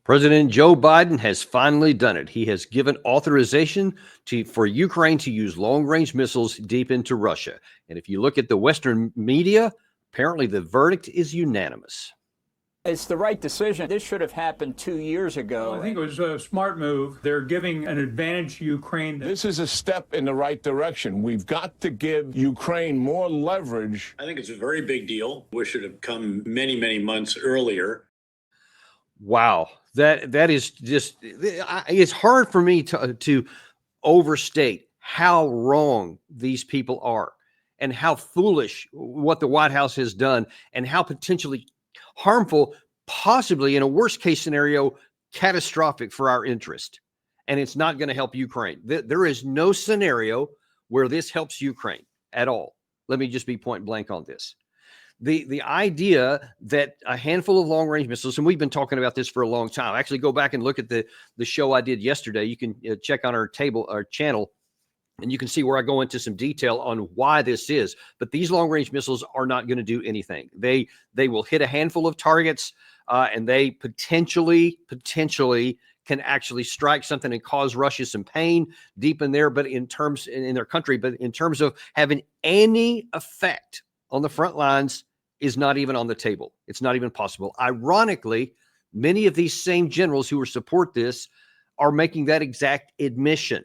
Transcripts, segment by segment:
President Joe Biden has finally done it. He has given authorization for Ukraine to use long-range missiles deep into Russia. And if you look at the Western media, apparently the verdict is unanimous. It's the right decision. This should have happened 2 years ago. Well, I think it was a smart move. They're giving an advantage to Ukraine. This is a step in the right direction. We've got to give Ukraine more leverage. I think it's a very big deal. Wish it had come many, many months earlier. Wow. That is just, it's hard for me to overstate how wrong these people are and how foolish what the White House has done and how potentially harmful, possibly in a worst case scenario, catastrophic for our interest. And it's not going to help Ukraine. There is no scenario where this helps Ukraine at all. Let me just be point blank on this. The idea that a handful of long-range missiles, and we've been talking about this for a long time. Actually, go back and look at the show I did yesterday. You can check on our channel, and you can see where I go into some detail on why this is. But these long-range missiles are not going to do anything. They will hit a handful of targets, and they potentially can actually strike something and cause Russia some pain deep in there, but in their country. But in terms of having any effect on the front lines, is not even on the table. It's not even possible. Ironically, many of these same generals who support this are making that exact admission,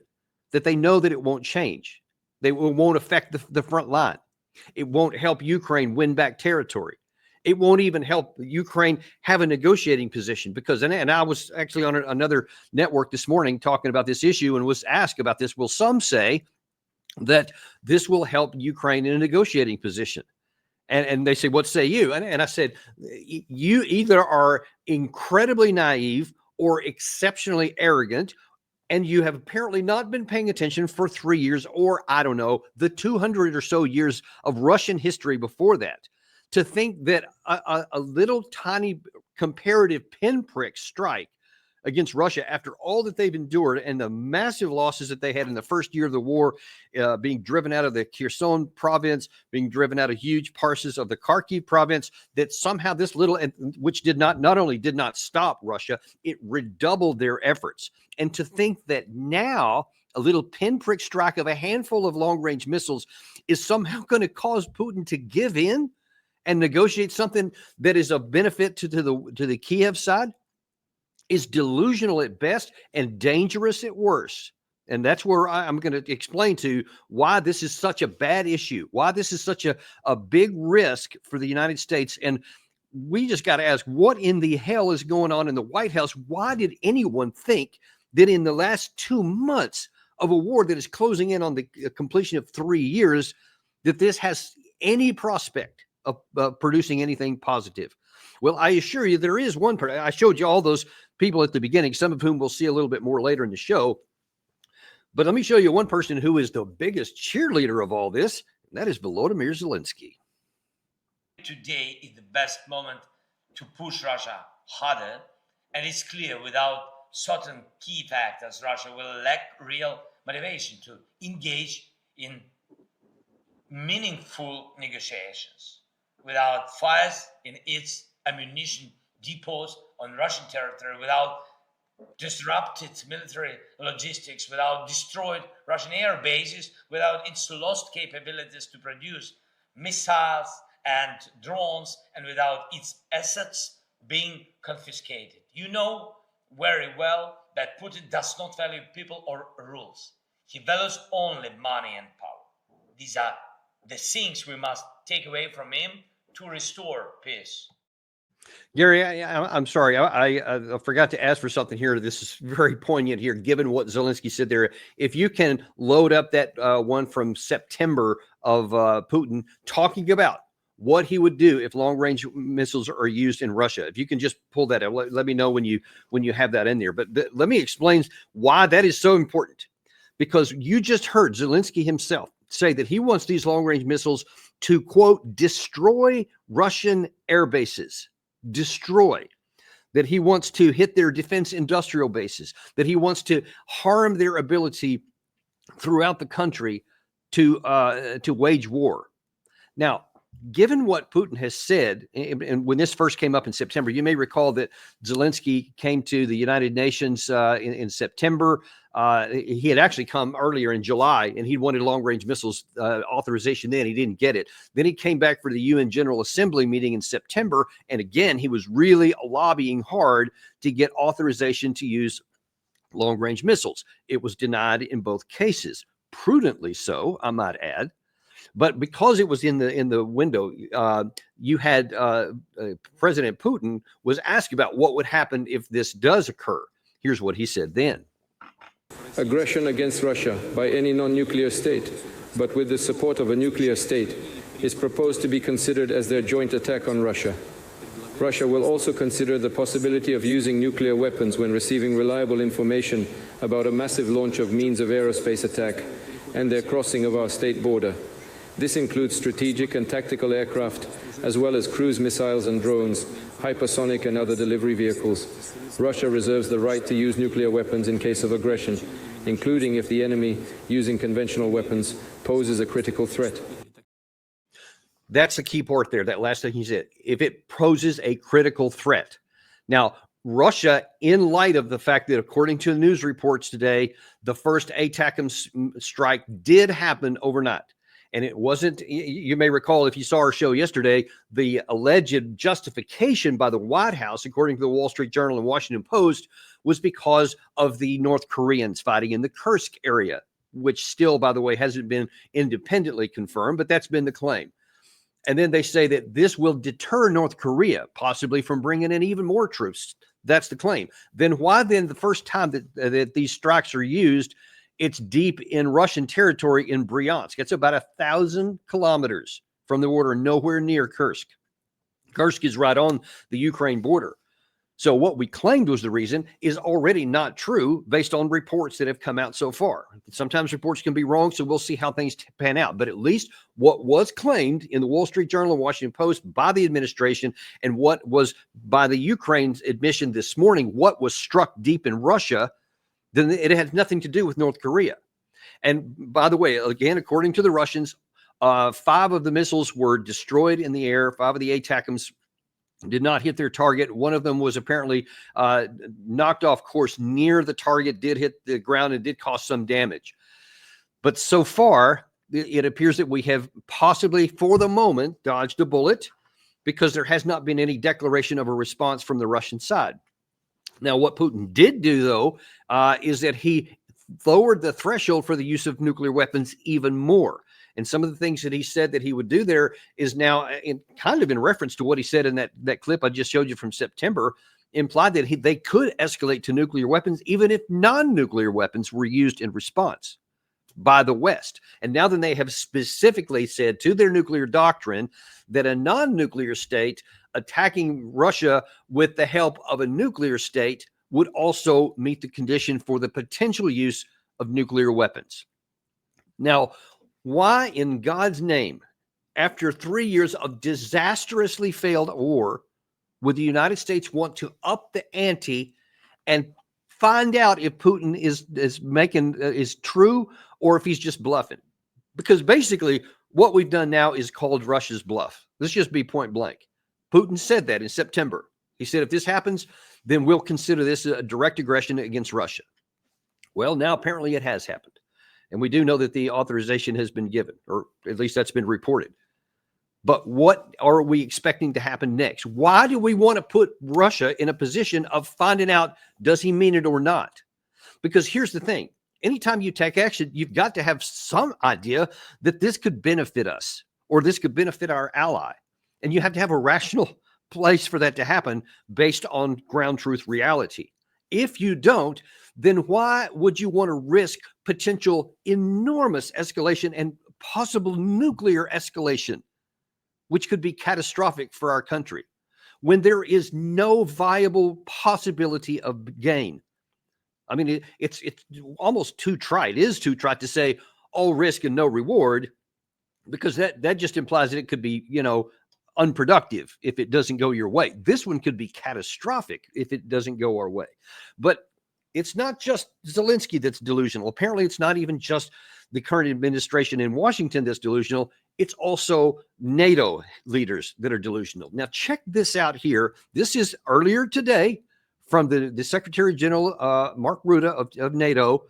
that they know that it won't change. It won't affect the front line. It won't help Ukraine win back territory. It won't even help Ukraine have a negotiating position because, and I was actually on another network this morning talking about this issue and was asked about this. Well, some say that this will help Ukraine in a negotiating position. And they say, what say you? And I said, you either are incredibly naive or exceptionally arrogant, and you have apparently not been paying attention for 3 years, or I don't know, the 200 or so years of Russian history before that, to think that a little tiny comparative pinprick strike against Russia, after all that they've endured and the massive losses that they had in the first year of the war, being driven out of the Kherson province, being driven out of huge parts of the Kharkiv province, that somehow this little, which not only did not stop Russia, it redoubled their efforts. And to think that now a little pinprick strike of a handful of long-range missiles is somehow going to cause Putin to give in and negotiate something that is of benefit to the Kiev side, is delusional at best and dangerous at worst. And that's where I'm going to explain to why this is such a bad issue, why this is such a big risk for the United States. And we just got to ask, what in the hell is going on in the White House? Why did anyone think that in the last 2 months of a war that is closing in on the completion of 3 years, that this has any prospect of producing anything positive? Well, I assure you there is one person. I showed you all those people at the beginning, some of whom we'll see a little bit more later in the show. But let me show you one person who is the biggest cheerleader of all this, and that is Volodymyr Zelensky. Today is the best moment to push Russia harder, and it's clear without certain key factors, Russia will lack real motivation to engage in meaningful negotiations. Without fires in its ammunition depots on Russian territory, without disrupted military logistics, without destroyed Russian air bases, without its lost capabilities to produce missiles and drones, and without its assets being confiscated. You know very well that Putin does not value people or rules. He values only money and power. These are the things we must take away from him to restore peace. Gary, I'm sorry. I forgot to ask for something here. This is very poignant here, given what Zelensky said there. If you can load up that one from September of Putin talking about what he would do if long-range missiles are used in Russia. If you can just pull that up, let me know when you have that in there. But let me explain why that is so important. Because you just heard Zelensky himself say that he wants these long-range missiles to, quote, destroy Russian air bases. Destroy. That he wants to hit their defense industrial bases. That he wants to harm their ability throughout the country to wage war. Now, given what Putin has said, and when this first came up in September, you may recall that Zelensky came to the United Nations in September. He had actually come earlier in July, and he wanted long-range missiles authorization then. He didn't get it. Then he came back for the UN General Assembly meeting in September, and again, he was really lobbying hard to get authorization to use long-range missiles. It was denied in both cases, prudently so, I might add. But because it was in the window, you had President Putin was asked about what would happen if this does occur. Here's what he said then. Aggression against Russia by any non-nuclear state, but with the support of a nuclear state, is proposed to be considered as their joint attack on Russia. Russia will also consider the possibility of using nuclear weapons when receiving reliable information about a massive launch of means of aerospace attack and their crossing of our state border. This includes strategic and tactical aircraft, as well as cruise missiles and drones, hypersonic and other delivery vehicles. Russia reserves the right to use nuclear weapons in case of aggression, including if the enemy, using conventional weapons, poses a critical threat. That's the key part there, that last thing he said, if it poses a critical threat. Now, Russia, in light of the fact that according to the news reports today, the first ATACMS strike did happen overnight. And it wasn't, you may recall if you saw our show yesterday, the alleged justification by the White House, according to the Wall Street Journal and Washington Post, was because of the North Koreans fighting in the Kursk area, which still, by the way, hasn't been independently confirmed, but that's been the claim. And then they say that this will deter North Korea, possibly from bringing in even more troops. That's the claim. Then why then the first time that these strikes are used, it's deep in Russian territory in Bryansk. It's about 1,000 kilometers from the border, nowhere near Kursk. Kursk is right on the Ukraine border. So what we claimed was the reason is already not true based on reports that have come out so far. Sometimes reports can be wrong, so we'll see how things pan out. But at least what was claimed in the Wall Street Journal and Washington Post by the administration, and what was by the Ukraine's admission this morning, what was struck deep in Russia, then it had nothing to do with North Korea. And by the way, again, according to the Russians, 5 of the missiles were destroyed in the air. 5 of the ATACMS did not hit their target. One of them was apparently knocked off course near the target, did hit the ground, and did cause some damage. But so far, it appears that we have possibly, for the moment, dodged a bullet because there has not been any declaration of a response from the Russian side. Now, what Putin did do, though, is that he lowered the threshold for the use of nuclear weapons even more. And some of the things that he said that he would do there is now kind of in reference to what he said in that clip I just showed you from September, implied that they could escalate to nuclear weapons even if non-nuclear weapons were used in response by the West. And now then they have specifically said to their nuclear doctrine that a non-nuclear state attacking Russia with the help of a nuclear state would also meet the condition for the potential use of nuclear weapons. Now, why in God's name, after 3 years of disastrously failed war, would the United States want to up the ante and find out if Putin is true or if he's just bluffing? Because basically what we've done now is called Russia's bluff. Let's just be point blank. Putin said that in September. He said, if this happens, then we'll consider this a direct aggression against Russia. Well, now apparently it has happened. And we do know that the authorization has been given, or at least that's been reported. But what are we expecting to happen next? Why do we want to put Russia in a position of finding out, does he mean it or not? Because here's the thing. Anytime you take action, you've got to have some idea that this could benefit us or this could benefit our ally. And you have to have a rational place for that to happen based on ground truth reality. If you don't, then why would you want to risk potential enormous escalation and possible nuclear escalation, which could be catastrophic for our country, when there is no viable possibility of gain? I mean, it's almost too trite. It is too trite to say all risk and no reward, because that just implies that it could be, unproductive if it doesn't go your way. This one could be catastrophic if it doesn't go our way. But it's not just Zelensky that's delusional. Apparently, it's not even just the current administration in Washington that's delusional. It's also NATO leaders that are delusional. Now, check this out here. This is earlier today from the Secretary General, Mark Rutte of NATO.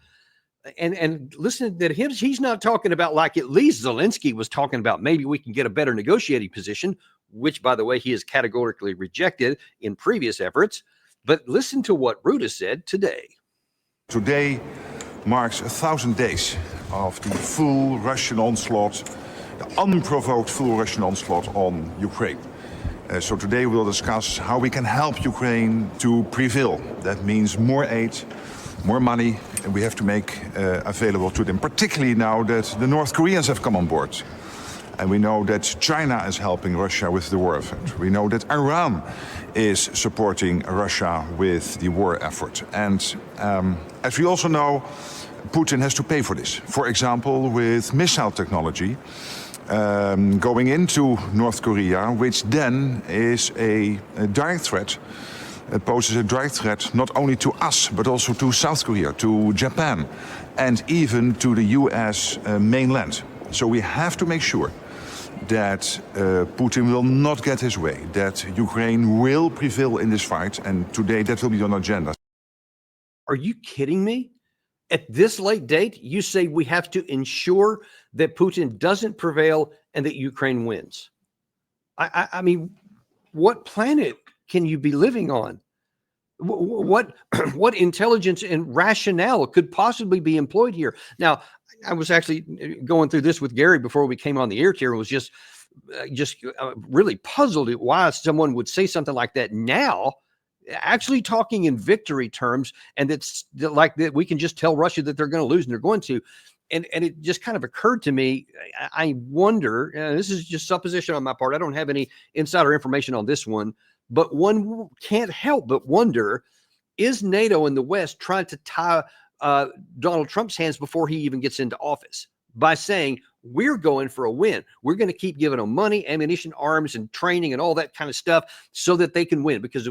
And listen to him. He's not talking about like at least Zelensky was talking about maybe we can get a better negotiating position, which, by the way, he has categorically rejected in previous efforts. But listen to what Rutte said today. Today marks 1,000 days of the full Russian onslaught, the unprovoked full Russian onslaught on Ukraine. So today we'll discuss how we can help Ukraine to prevail. That means more aid, more money, and we have to make available to them, particularly now that the North Koreans have come on board. And we know that China is helping Russia with the war effort. We know that Iran is supporting Russia with the war effort. And as we also know, Putin has to pay for this. For example, with missile technology going into North Korea, which then is a direct threat. It poses a direct threat not only to us, but also to South Korea, to Japan, and even to the US mainland. So we have to make sure that Putin will not get his way, that Ukraine will prevail in this fight, and today that will be on agenda. Are you kidding me? At this late date, you say we have to ensure that Putin doesn't prevail and that Ukraine wins. I mean, what planet can you be living on? What intelligence and rationale could possibly be employed here? Now, I was actually going through this with Gary before we came on the air here and was just really puzzled at why someone would say something like that now, actually talking in victory terms, and that's like that we can just tell Russia that they're going to lose, and they're going to. And it just kind of occurred to me, I wonder, this is just supposition on my part, I don't have any insider information on this one, but one can't help but wonder, is NATO in the West trying to tie Donald Trump's hands before he even gets into office by saying, we're going for a win. We're going to keep giving them money, ammunition, arms, and training and all that kind of stuff so that they can win, because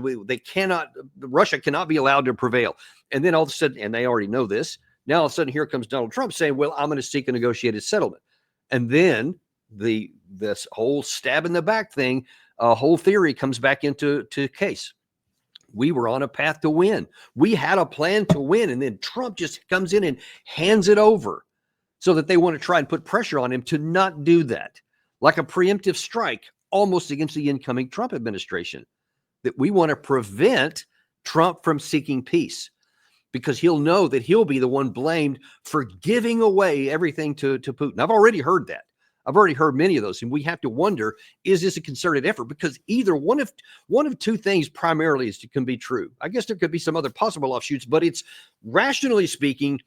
Russia cannot be allowed to prevail. And then all of a sudden, and they already know this, now all of a sudden here comes Donald Trump saying, well, I'm going to seek a negotiated settlement. And then this whole stab in the back thing, whole theory comes back into case. We were on a path to win. We had a plan to win. And then Trump just comes in and hands it over so that they want to try and put pressure on him to not do that, like a preemptive strike almost against the incoming Trump administration, that we want to prevent Trump from seeking peace because he'll know that he'll be the one blamed for giving away everything to Putin. I've already heard that. I've already heard many of those, and we have to wonder, is this a concerted effort? Because either one of two things primarily can be true. I guess there could be some other possible offshoots, but it's, rationally speaking,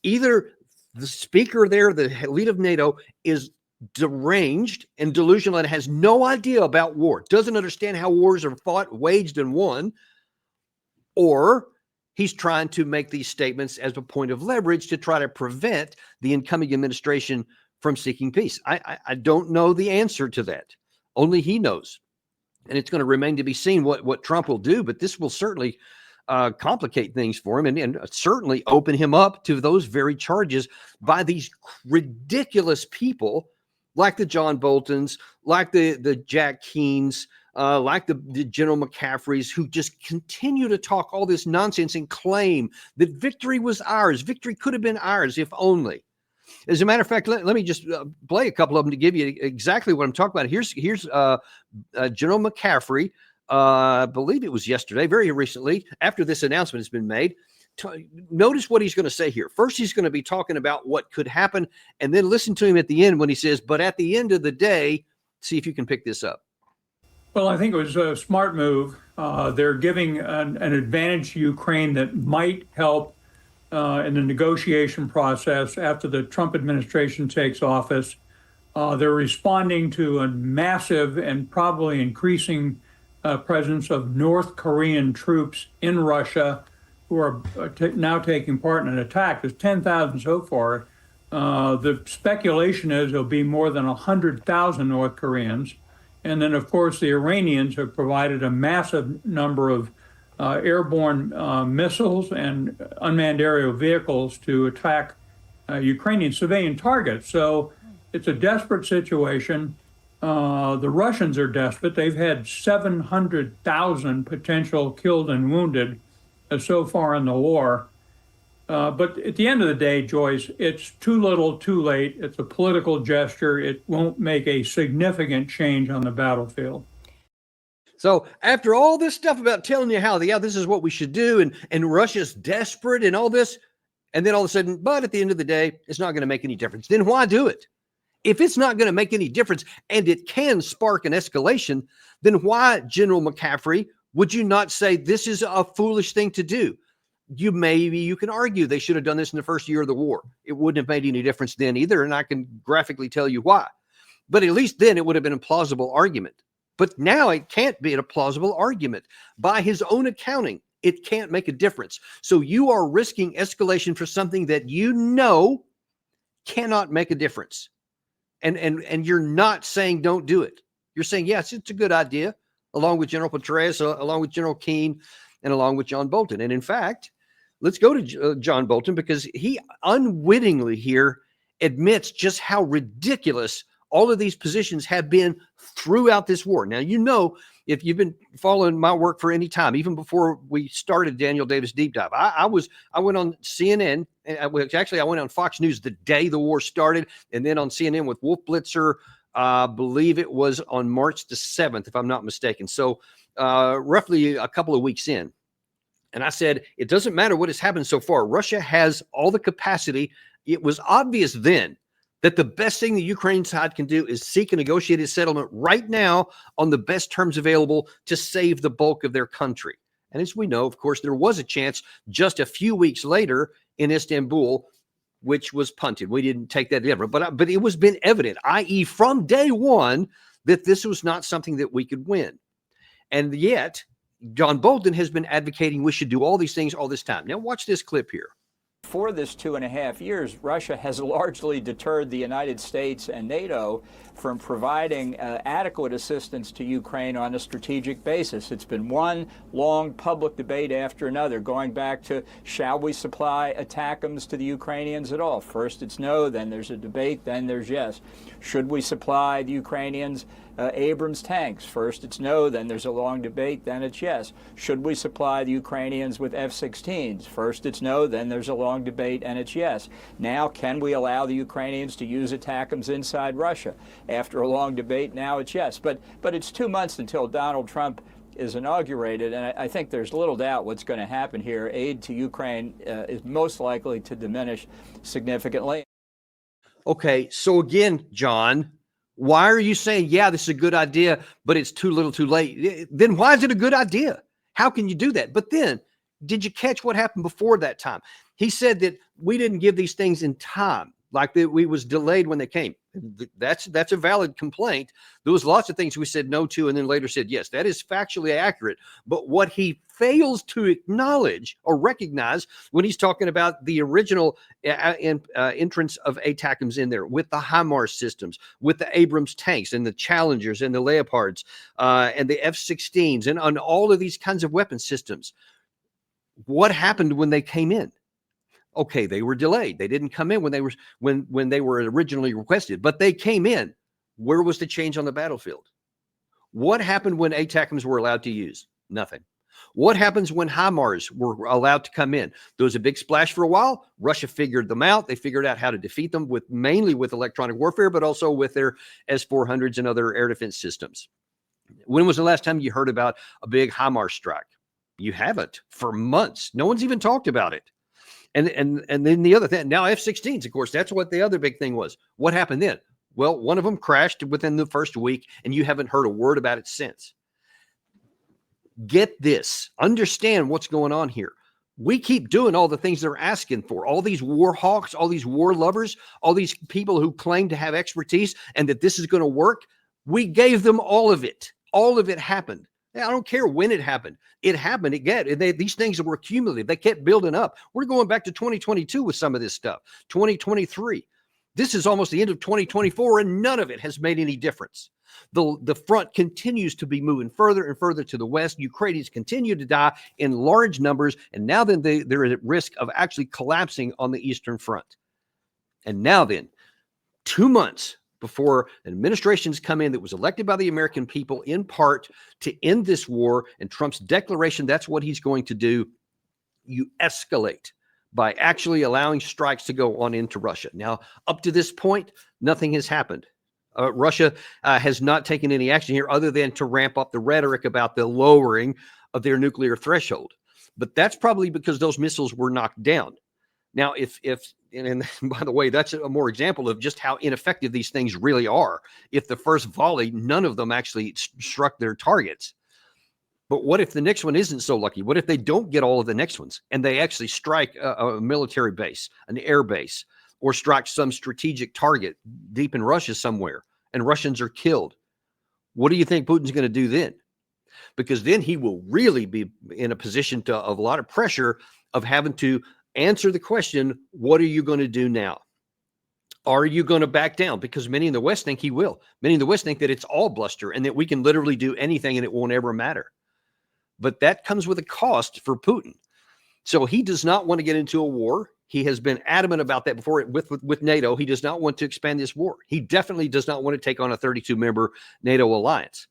either the speaker there, the leader of NATO, is deranged and delusional and has no idea about war, doesn't understand how wars are fought, waged, and won, or he's trying to make these statements as a point of leverage to try to prevent the incoming administration from seeking peace. I don't know the answer to that. Only he knows. And it's going to remain to be seen what Trump will do, but this will certainly complicate things for him and certainly open him up to those very charges by these ridiculous people like the John Boltons, like the Jack Keens, like the General McCaffreys, who just continue to talk all this nonsense and claim that victory was ours. Victory could have been ours if only. As a matter of fact, let me just play a couple of them to give you exactly what I'm talking about. Here's General McCaffrey. I believe it was yesterday, very recently, after this announcement has been made. Notice what he's going to say here. First, he's going to be talking about what could happen, and then listen to him at the end when he says, but at the end of the day, see if you can pick this up. Well, I think it was a smart move. They're giving an advantage to Ukraine that might help in the negotiation process after the Trump administration takes office. They're responding to a massive and probably increasing presence of North Korean troops in Russia who are now taking part in an attack. There's 10,000 so far. The speculation is there'll be more than 100,000 North Koreans. And then, of course, the Iranians have provided a massive number of airborne missiles and unmanned aerial vehicles to attack Ukrainian civilian targets. So It's a desperate situation. The Russians are desperate. They've had 700,000 potential killed and wounded so far in the war. But at the end of the day, Joyce, it's too little, too late. It's a political gesture. It won't make a significant change on the battlefield. So after all this stuff about telling you how, yeah, this is what we should do, and Russia's desperate and all this, and then all of a sudden, but at the end of the day, it's not going to make any difference. Then why do it? If it's not going to make any difference and it can spark an escalation, then why, General McCaffrey, would you not say this is a foolish thing to do? Maybe you can argue they should have done this in the first year of the war. It wouldn't have made any difference then either, and I can graphically tell you why. But at least then it would have been a plausible argument. But now it can't be a plausible argument. By his own accounting, it can't make a difference. So you are risking escalation for something that you know cannot make a difference. And you're not saying don't do it. You're saying, yes, it's a good idea, along with General Petraeus, along with General Keane, and along with John Bolton. And in fact, let's go to John Bolton, because he unwittingly here admits just how ridiculous all of these positions have been throughout this war. Now, you know, if you've been following my work for any time, even before we started Daniel Davis Deep Dive, I went on CNN, and I went on Fox News the day the war started, and then on CNN with Wolf Blitzer, I believe it was on March the 7th, if I'm not mistaken. So roughly a couple of weeks in. And I said, it doesn't matter what has happened so far. Russia has all the capacity. It was obvious then that the best thing the Ukraine side can do is seek a negotiated settlement right now on the best terms available to save the bulk of their country. And as we know, of course, there was a chance just a few weeks later in Istanbul, which was punted. We didn't take that ever, but it was been evident, i.e. from day one, that this was not something that we could win. And yet, John Bolton has been advocating we should do all these things all this time. Now, watch this clip here. For this 2.5 years, Russia has largely deterred the United States and NATO from providing adequate assistance to Ukraine on a strategic basis. It's been one long public debate after another, going back to, shall we supply ATACMS to the Ukrainians at all? First it's no, then there's a debate, then there's yes. Should we supply the Ukrainians Abrams tanks? First it's no, then there's a long debate, then it's yes. Should we supply the Ukrainians with F-16s? First it's no, then there's a long debate, and it's yes. Now, can we allow the Ukrainians to use ATACMS inside Russia? After a long debate, now it's yes. But it's 2 months until Donald Trump is inaugurated, and I think there's little doubt what's going to happen here. Aid to Ukraine is most likely to diminish significantly. Okay, so again, John, why are you saying, yeah, this is a good idea, but it's too little too late? Then why is it a good idea? How can you do that? But then, did you catch what happened before that time? He said that we didn't give these things in time, like that we was delayed when they came. That's a valid complaint. There was lots of things we said no to and then later said yes. That is factually accurate. But what he fails to acknowledge or recognize when he's talking about the original entrance of ATACMS in there, with the HIMARS systems, with the Abrams tanks and the Challengers and the Leopards and the F-16s and on all of these kinds of weapon systems, what happened when they came in? Okay, they were delayed. They didn't come in when they were originally requested, but they came in. Where was the change on the battlefield? What happened when ATACMS were allowed to use? Nothing. What happens when HIMARS were allowed to come in? There was a big splash for a while. Russia figured them out. They figured out how to defeat them mainly with electronic warfare, but also with their S-400s and other air defense systems. When was the last time you heard about a big HIMARS strike? You haven't for months. No one's even talked about it. And then the other thing, now F-16s, of course, that's what the other big thing was. What happened then? Well, one of them crashed within the first week, and you haven't heard a word about it since. Get this. Understand what's going on here. We keep doing all the things they're asking for. All these war hawks, all these war lovers, all these people who claim to have expertise and that this is going to work. We gave them all of it. All of it happened. I don't care when it happened. It happened. These things were cumulative. They kept building up. We're going back to 2022 with some of this stuff. 2023. This is almost the end of 2024, and none of it has made any difference. The front continues to be moving further and further to the west. Ukrainians continue to die in large numbers, and now then they're at risk of actually collapsing on the Eastern Front. And now then, 2 months before an administration's come in that was elected by the American people in part to end this war, and Trump's declaration that's what he's going to do, you escalate by actually allowing strikes to go on into Russia. Now, up to this point, nothing has happened. Russia has not taken any action here other than to ramp up the rhetoric about the lowering of their nuclear threshold. But that's probably because those missiles were knocked down. Now, and by the way, that's a more example of just how ineffective these things really are. If the first volley, none of them actually struck their targets. But what if the next one isn't so lucky? What if they don't get all of the next ones and they actually strike a military base, an air base, or strike some strategic target deep in Russia somewhere, and Russians are killed? What do you think Putin's going to do then? Because then he will really be in a position of a lot of pressure of having to answer the question, what are you going to do now? Are you going to back down? Because many in the West think he will. Many in the West think that it's all bluster and that we can literally do anything and it won't ever matter. But that comes with a cost for Putin. So he does not want to get into a war. He has been adamant about that before with NATO. He does not want to expand this war. He definitely does not want to take on a 32-member NATO alliance.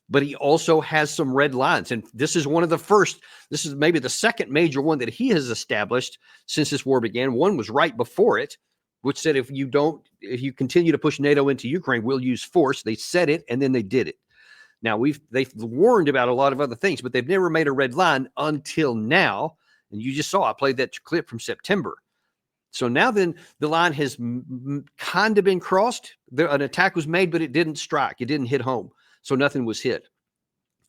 But he also has some red lines. And this is one of the first, this is maybe the second major one that he has established since this war began. One was right before it, which said if you continue to push NATO into Ukraine, we'll use force. They said it, and then they did it. Now, they've warned about a lot of other things, but they've never made a red line until now. And you just saw, I played that clip from September. So now then the line has kind of been crossed. An attack was made, but it didn't strike. It didn't hit home. So nothing was hit.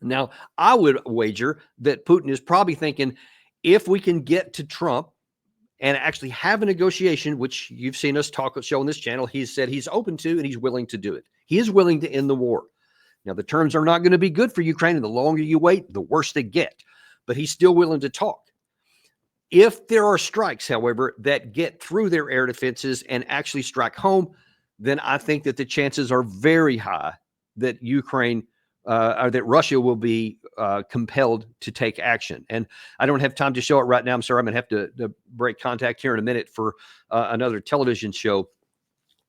Now, I would wager that Putin is probably thinking, if we can get to Trump and actually have a negotiation, which you've seen us show on this channel, he's said he's open to and he's willing to do it. He is willing to end the war. Now, the terms are not going to be good for Ukraine, and the longer you wait, the worse they get. But he's still willing to talk. If there are strikes, however, that get through their air defenses and actually strike home, then I think that the chances are very high that Ukraine or that Russia will be compelled to take action. And I don't have time to show it right now. I'm sorry. I'm going to have to break contact here in a minute for another television show.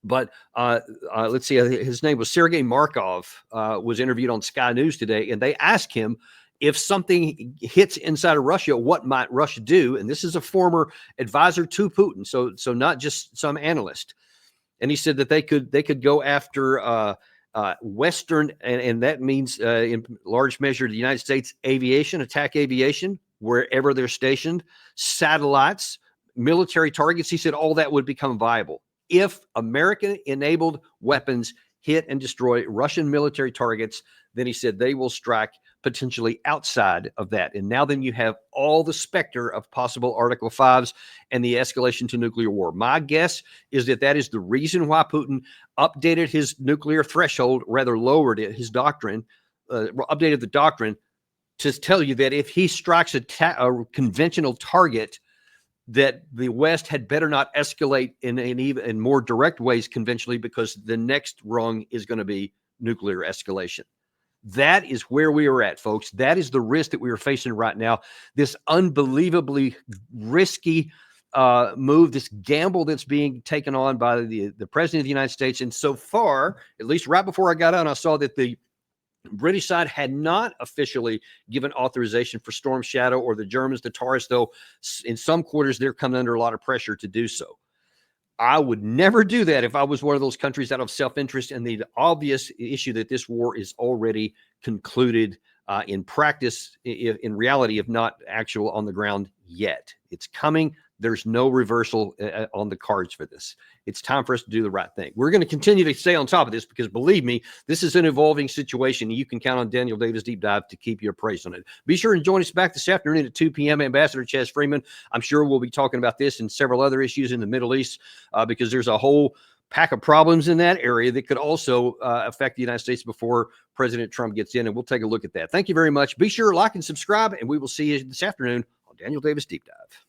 But let's see, his name was Sergei Markov, was interviewed on Sky News today, and they asked him if something hits inside of Russia, what might Russia do? And this is a former advisor to Putin, so not just some analyst. And he said that they could go after Western, and that means in large measure the United States aviation, attack aviation, wherever they're stationed, satellites, military targets. He said all that would become viable if American-enabled weapons hit and destroy Russian military targets. Then he said they will strike potentially outside of that. And now then you have all the specter of possible Article 5s and the escalation to nuclear war. My guess is that is the reason why Putin updated his nuclear threshold, rather lowered it, his doctrine, updated the doctrine to tell you that if he strikes a conventional target, that the West had better not escalate in more direct ways conventionally, because the next rung is going to be nuclear escalation. That is where we are at, folks. That is the risk that we are facing right now. This unbelievably risky move, this gamble that's being taken on by the President of the United States. And so far, at least right before I got on, I saw that the British side had not officially given authorization for Storm Shadow, or the Germans, the Taurus, though in some quarters they're coming under a lot of pressure to do so. I would never do that if I was one of those countries out of self-interest, and the obvious issue that this war is already concluded in practice, in reality, if not actual on the ground yet. It's coming. There's no reversal on the cards for this. It's time for us to do the right thing. We're going to continue to stay on top of this because, believe me, this is an evolving situation. You can count on Daniel Davis Deep Dive to keep you appraised on it. Be sure and join us back this afternoon at 2 p.m. Ambassador Chaz Freeman. I'm sure we'll be talking about this and several other issues in the Middle East because there's a whole pack of problems in that area that could also affect the United States before President Trump gets in, and we'll take a look at that. Thank you very much. Be sure to like and subscribe, and we will see you this afternoon on Daniel Davis Deep Dive.